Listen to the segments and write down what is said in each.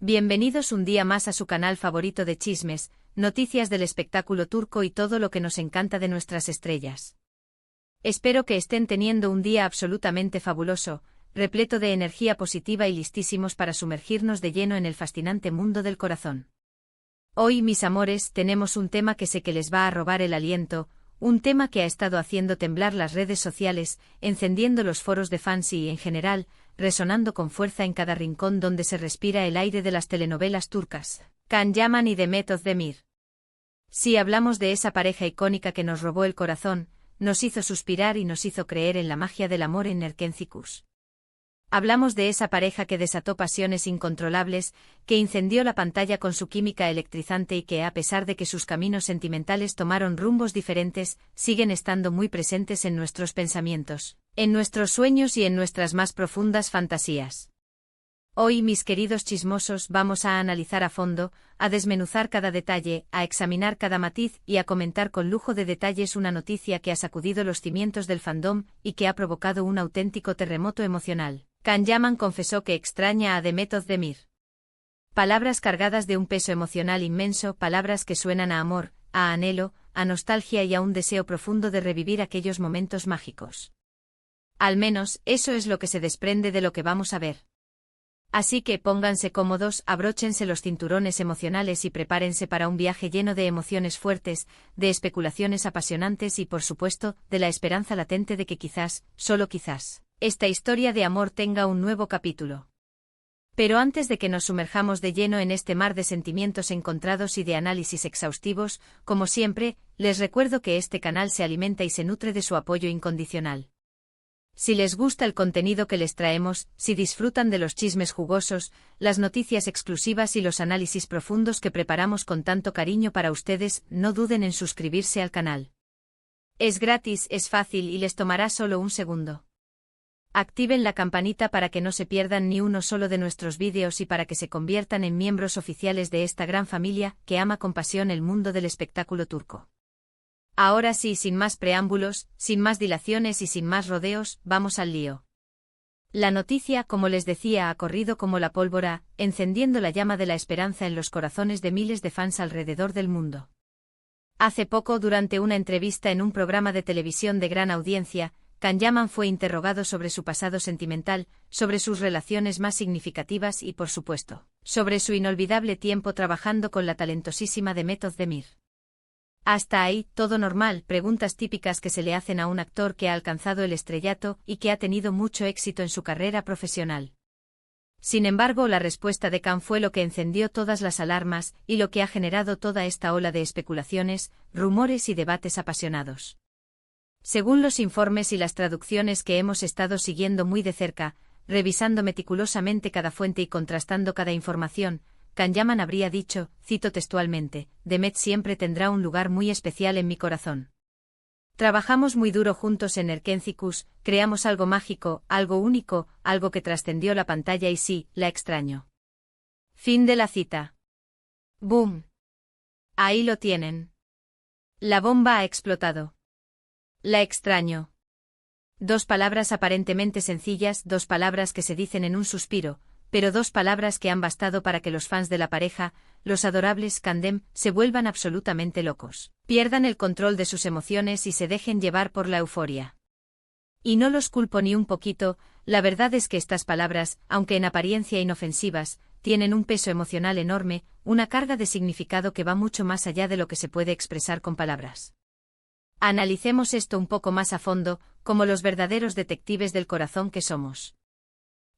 Bienvenidos un día más a su canal favorito de chismes, noticias del espectáculo turco y todo lo que nos encanta de nuestras estrellas. Espero que estén teniendo un día absolutamente fabuloso, repleto de energía positiva y listísimos para sumergirnos de lleno en el fascinante mundo del corazón. Hoy, mis amores, tenemos un tema que sé que les va a robar el aliento, un tema que ha estado haciendo temblar las redes sociales, encendiendo los foros de fans y, en general, resonando con fuerza en cada rincón donde se respira el aire de las telenovelas turcas, Can Yaman y Demet Özdemir. Si hablamos de esa pareja icónica que nos robó el corazón, nos hizo suspirar y nos hizo creer en la magia del amor en Erkencikus. Hablamos de esa pareja que desató pasiones incontrolables, que incendió la pantalla con su química electrizante y que, a pesar de que sus caminos sentimentales tomaron rumbos diferentes, siguen estando muy presentes en nuestros pensamientos, en nuestros sueños y en nuestras más profundas fantasías. Hoy, mis queridos chismosos, vamos a analizar a fondo, a desmenuzar cada detalle, a examinar cada matiz y a comentar con lujo de detalles una noticia que ha sacudido los cimientos del fandom y que ha provocado un auténtico terremoto emocional. Can Yaman confesó que extraña a Demet Özdemir. Palabras cargadas de un peso emocional inmenso, palabras que suenan a amor, a anhelo, a nostalgia y a un deseo profundo de revivir aquellos momentos mágicos. Al menos, eso es lo que se desprende de lo que vamos a ver. Así que pónganse cómodos, abróchense los cinturones emocionales y prepárense para un viaje lleno de emociones fuertes, de especulaciones apasionantes y, por supuesto, de la esperanza latente de que quizás, solo quizás, esta historia de amor tenga un nuevo capítulo. Pero antes de que nos sumerjamos de lleno en este mar de sentimientos encontrados y de análisis exhaustivos, como siempre, les recuerdo que este canal se alimenta y se nutre de su apoyo incondicional. Si les gusta el contenido que les traemos, si disfrutan de los chismes jugosos, las noticias exclusivas y los análisis profundos que preparamos con tanto cariño para ustedes, no duden en suscribirse al canal. Es gratis, es fácil y les tomará solo un segundo. Activen la campanita para que no se pierdan ni uno solo de nuestros vídeos y para que se conviertan en miembros oficiales de esta gran familia que ama con pasión el mundo del espectáculo turco. Ahora sí, sin más preámbulos, sin más dilaciones y sin más rodeos, vamos al lío. La noticia, como les decía, ha corrido como la pólvora, encendiendo la llama de la esperanza en los corazones de miles de fans alrededor del mundo. Hace poco, durante una entrevista en un programa de televisión de gran audiencia, Can Yaman fue interrogado sobre su pasado sentimental, sobre sus relaciones más significativas y, por supuesto, sobre su inolvidable tiempo trabajando con la talentosísima Demet Özdemir. Hasta ahí, todo normal, preguntas típicas que se le hacen a un actor que ha alcanzado el estrellato y que ha tenido mucho éxito en su carrera profesional. Sin embargo, la respuesta de Can fue lo que encendió todas las alarmas y lo que ha generado toda esta ola de especulaciones, rumores y debates apasionados. Según los informes y las traducciones que hemos estado siguiendo muy de cerca, revisando meticulosamente cada fuente y contrastando cada información, Can Yaman habría dicho, cito textualmente, Demet siempre tendrá un lugar muy especial en mi corazón. Trabajamos muy duro juntos en Erkencikus, creamos algo mágico, algo único, algo que trascendió la pantalla y sí, la extraño. Fin de la cita. ¡Boom! Ahí lo tienen. La bomba ha explotado. La extraño. Dos palabras aparentemente sencillas, dos palabras que se dicen en un suspiro, pero dos palabras que han bastado para que los fans de la pareja, los adorables Candem, se vuelvan absolutamente locos, pierdan el control de sus emociones y se dejen llevar por la euforia. Y no los culpo ni un poquito, la verdad es que estas palabras, aunque en apariencia inofensivas, tienen un peso emocional enorme, una carga de significado que va mucho más allá de lo que se puede expresar con palabras. Analicemos esto un poco más a fondo, como los verdaderos detectives del corazón que somos.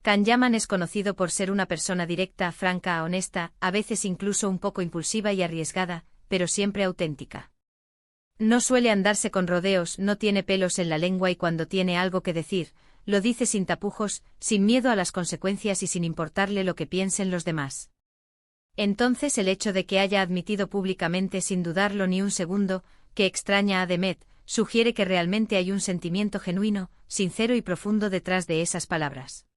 Can Yaman es conocido por ser una persona directa, franca, honesta, a veces incluso un poco impulsiva y arriesgada, pero siempre auténtica. No suele andarse con rodeos, no tiene pelos en la lengua y cuando tiene algo que decir, lo dice sin tapujos, sin miedo a las consecuencias y sin importarle lo que piensen los demás. Entonces el hecho de que haya admitido públicamente sin dudarlo ni un segundo, que extraña a Demet, sugiere que realmente hay un sentimiento genuino, sincero y profundo detrás de esas palabras.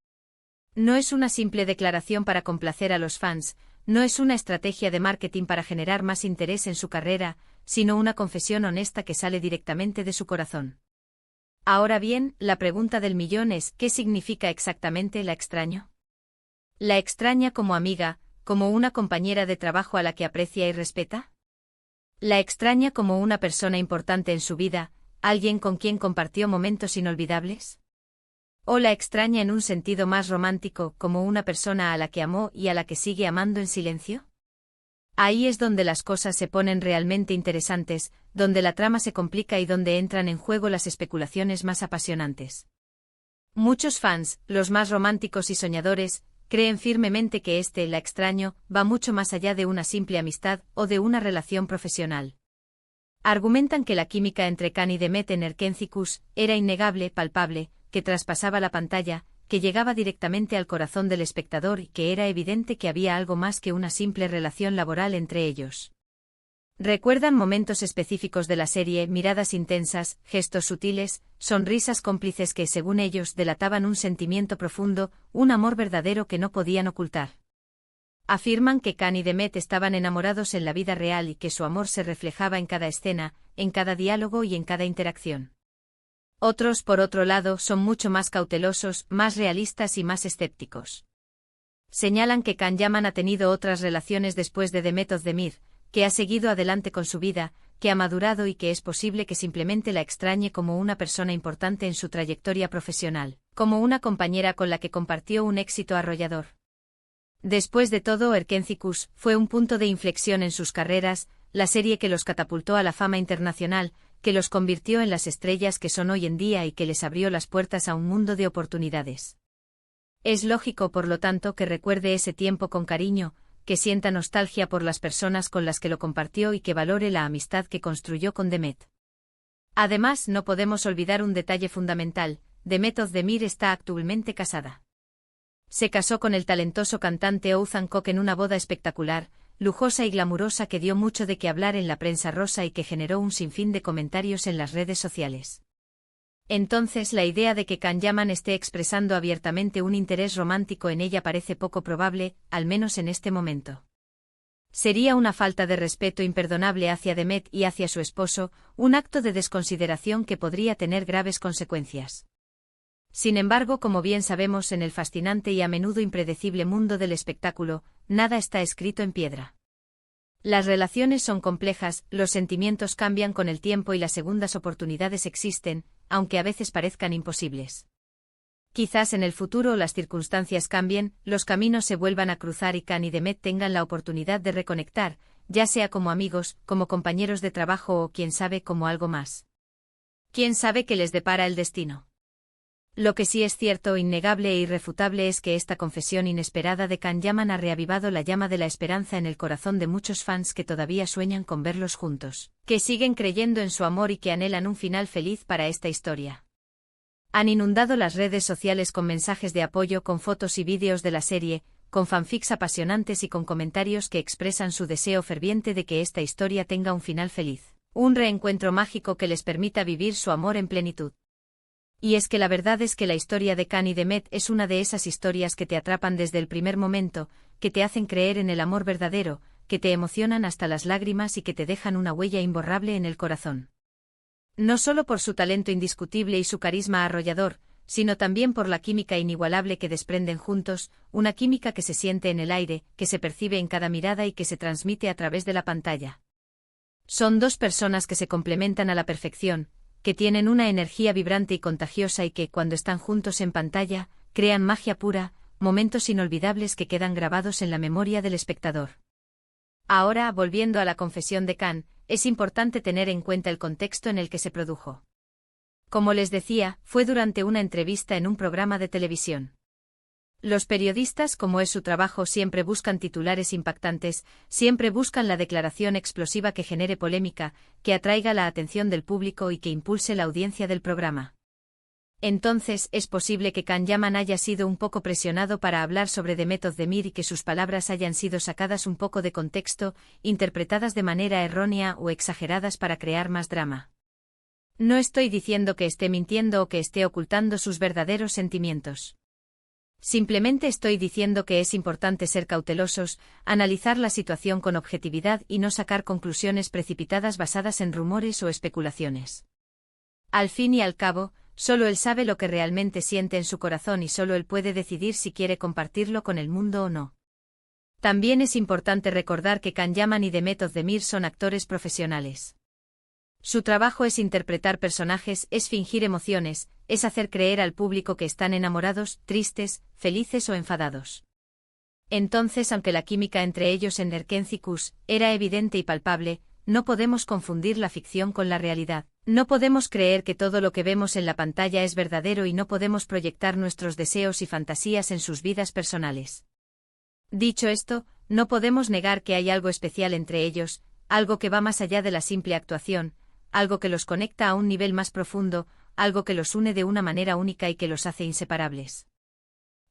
No es una simple declaración para complacer a los fans, no es una estrategia de marketing para generar más interés en su carrera, sino una confesión honesta que sale directamente de su corazón. Ahora bien, la pregunta del millón es, ¿qué significa exactamente la extraño? La extraña como amiga, como una compañera de trabajo a la que aprecia y respeta? ¿La extraña como una persona importante en su vida, alguien con quien compartió momentos inolvidables? ¿O la extraña en un sentido más romántico, como una persona a la que amó y a la que sigue amando en silencio? Ahí es donde las cosas se ponen realmente interesantes, donde la trama se complica y donde entran en juego las especulaciones más apasionantes. Muchos fans, los más románticos y soñadores, creen firmemente que La extraño, va mucho más allá de una simple amistad o de una relación profesional. Argumentan que la química entre Khan y Demet en Erkenciskus era innegable, palpable, que traspasaba la pantalla, que llegaba directamente al corazón del espectador y que era evidente que había algo más que una simple relación laboral entre ellos. Recuerdan momentos específicos de la serie, miradas intensas, gestos sutiles, sonrisas cómplices que, según ellos, delataban un sentimiento profundo, un amor verdadero que no podían ocultar. Afirman que Khan y Demet estaban enamorados en la vida real y que su amor se reflejaba en cada escena, en cada diálogo y en cada interacción. Otros, por otro lado, son mucho más cautelosos, más realistas y más escépticos. Señalan que Can Yaman ha tenido otras relaciones después de Demet Özdemir, que ha seguido adelante con su vida, que ha madurado y que es posible que simplemente la extrañe como una persona importante en su trayectoria profesional, como una compañera con la que compartió un éxito arrollador. Después de todo, Erkenciskus fue un punto de inflexión en sus carreras, la serie que los catapultó a la fama internacional, que los convirtió en las estrellas que son hoy en día y que les abrió las puertas a un mundo de oportunidades. Es lógico, por lo tanto, que recuerde ese tiempo con cariño, que sienta nostalgia por las personas con las que lo compartió y que valore la amistad que construyó con Demet. Además, no podemos olvidar un detalle fundamental: Demet Özdemir está actualmente casada. Se casó con el talentoso cantante Oğuzhan Koç en una boda espectacular, lujosa y glamurosa que dio mucho de qué hablar en la prensa rosa y que generó un sinfín de comentarios en las redes sociales. Entonces, la idea de que Can Yaman esté expresando abiertamente un interés romántico en ella parece poco probable, al menos en este momento. Sería una falta de respeto imperdonable hacia Demet y hacia su esposo, un acto de desconsideración que podría tener graves consecuencias. Sin embargo, como bien sabemos, en el fascinante y a menudo impredecible mundo del espectáculo, nada está escrito en piedra. Las relaciones son complejas, los sentimientos cambian con el tiempo y las segundas oportunidades existen, aunque a veces parezcan imposibles. Quizás en el futuro las circunstancias cambien, los caminos se vuelvan a cruzar y Can y Demet tengan la oportunidad de reconectar, ya sea como amigos, como compañeros de trabajo o quién sabe, como algo más. ¿Quién sabe qué les depara el destino? Lo que sí es cierto, innegable e irrefutable es que esta confesión inesperada de Can Yaman ha reavivado la llama de la esperanza en el corazón de muchos fans que todavía sueñan con verlos juntos, que siguen creyendo en su amor y que anhelan un final feliz para esta historia. Han inundado las redes sociales con mensajes de apoyo, con fotos y vídeos de la serie, con fanfics apasionantes y con comentarios que expresan su deseo ferviente de que esta historia tenga un final feliz, un reencuentro mágico que les permita vivir su amor en plenitud. Y es que la verdad es que la historia de Can y Demet es una de esas historias que te atrapan desde el primer momento, que te hacen creer en el amor verdadero, que te emocionan hasta las lágrimas y que te dejan una huella imborrable en el corazón. No solo por su talento indiscutible y su carisma arrollador, sino también por la química inigualable que desprenden juntos, una química que se siente en el aire, que se percibe en cada mirada y que se transmite a través de la pantalla. Son dos personas que se complementan a la perfección, que tienen una energía vibrante y contagiosa y que, cuando están juntos en pantalla, crean magia pura, momentos inolvidables que quedan grabados en la memoria del espectador. Ahora, volviendo a la confesión de Can, es importante tener en cuenta el contexto en el que se produjo. Como les decía, fue durante una entrevista en un programa de televisión. Los periodistas, como es su trabajo, siempre buscan titulares impactantes, siempre buscan la declaración explosiva que genere polémica, que atraiga la atención del público y que impulse la audiencia del programa. Entonces, es posible que Can Yaman haya sido un poco presionado para hablar sobre Demet Özdemir y que sus palabras hayan sido sacadas un poco de contexto, interpretadas de manera errónea o exageradas para crear más drama. No estoy diciendo que esté mintiendo o que esté ocultando sus verdaderos sentimientos. Simplemente estoy diciendo que es importante ser cautelosos, analizar la situación con objetividad y no sacar conclusiones precipitadas basadas en rumores o especulaciones. Al fin y al cabo, solo él sabe lo que realmente siente en su corazón y solo él puede decidir si quiere compartirlo con el mundo o no. También es importante recordar que Can Yaman y Demet Özdemir son actores profesionales. Su trabajo es interpretar personajes, es fingir emociones, es hacer creer al público que están enamorados, tristes, felices o enfadados. Entonces, aunque la química entre ellos en Erkenci-Kuş era evidente y palpable, no podemos confundir la ficción con la realidad. No podemos creer que todo lo que vemos en la pantalla es verdadero y no podemos proyectar nuestros deseos y fantasías en sus vidas personales. Dicho esto, no podemos negar que hay algo especial entre ellos, algo que va más allá de la simple actuación, algo que los conecta a un nivel más profundo, algo que los une de una manera única y que los hace inseparables.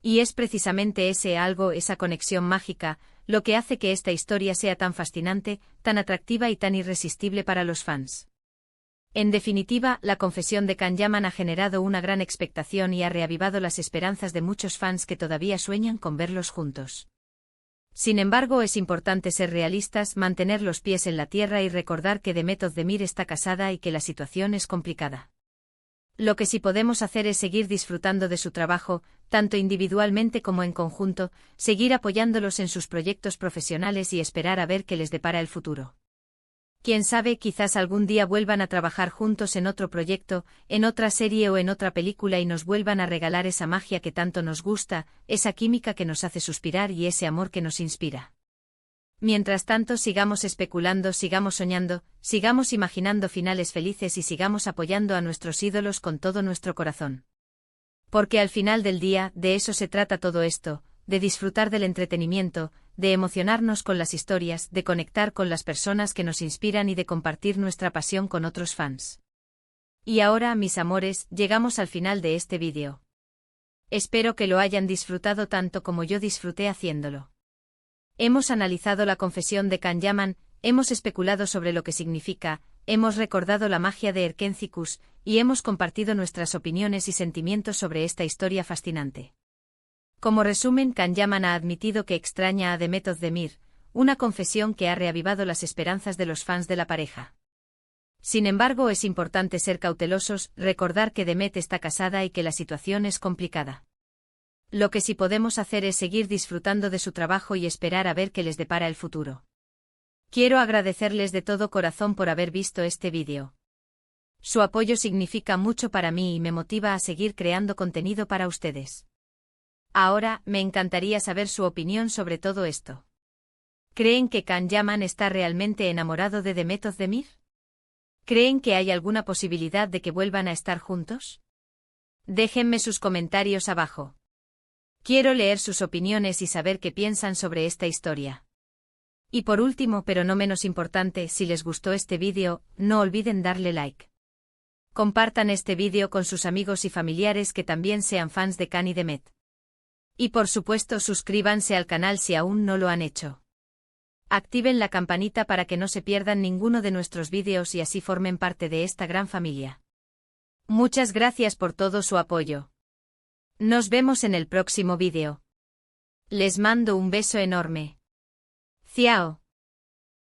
Y es precisamente ese algo, esa conexión mágica, lo que hace que esta historia sea tan fascinante, tan atractiva y tan irresistible para los fans. En definitiva, la confesión de Can Yaman ha generado una gran expectación y ha reavivado las esperanzas de muchos fans que todavía sueñan con verlos juntos. Sin embargo, es importante ser realistas, mantener los pies en la tierra y recordar que Demet Özdemir está casada y que la situación es complicada. Lo que sí podemos hacer es seguir disfrutando de su trabajo, tanto individualmente como en conjunto, seguir apoyándolos en sus proyectos profesionales y esperar a ver qué les depara el futuro. Quién sabe, quizás algún día vuelvan a trabajar juntos en otro proyecto, en otra serie o en otra película y nos vuelvan a regalar esa magia que tanto nos gusta, esa química que nos hace suspirar y ese amor que nos inspira. Mientras tanto, sigamos especulando, sigamos soñando, sigamos imaginando finales felices y sigamos apoyando a nuestros ídolos con todo nuestro corazón. Porque al final del día, de eso se trata todo esto, de disfrutar del entretenimiento, de emocionarnos con las historias, de conectar con las personas que nos inspiran y de compartir nuestra pasión con otros fans. Y ahora, mis amores, llegamos al final de este vídeo. Espero que lo hayan disfrutado tanto como yo disfruté haciéndolo. Hemos analizado la confesión de Can Yaman, hemos especulado sobre lo que significa, hemos recordado la magia de Erkenci-Kuş, y hemos compartido nuestras opiniones y sentimientos sobre esta historia fascinante. Como resumen, Can Yaman ha admitido que extraña a Demet Özdemir, una confesión que ha reavivado las esperanzas de los fans de la pareja. Sin embargo, es importante ser cautelosos, recordar que Demet está casada y que la situación es complicada. Lo que sí podemos hacer es seguir disfrutando de su trabajo y esperar a ver qué les depara el futuro. Quiero agradecerles de todo corazón por haber visto este vídeo. Su apoyo significa mucho para mí y me motiva a seguir creando contenido para ustedes. Ahora, me encantaría saber su opinión sobre todo esto. ¿Creen que Can Yaman está realmente enamorado de Demet Özdemir? ¿Creen que hay alguna posibilidad de que vuelvan a estar juntos? Déjenme sus comentarios abajo. Quiero leer sus opiniones y saber qué piensan sobre esta historia. Y por último, pero no menos importante, si les gustó este vídeo, no olviden darle like. Compartan este vídeo con sus amigos y familiares que también sean fans de Can y Demet. Y por supuesto, suscríbanse al canal si aún no lo han hecho. Activen la campanita para que no se pierdan ninguno de nuestros vídeos y así formen parte de esta gran familia. Muchas gracias por todo su apoyo. Nos vemos en el próximo vídeo. Les mando un beso enorme. Ciao.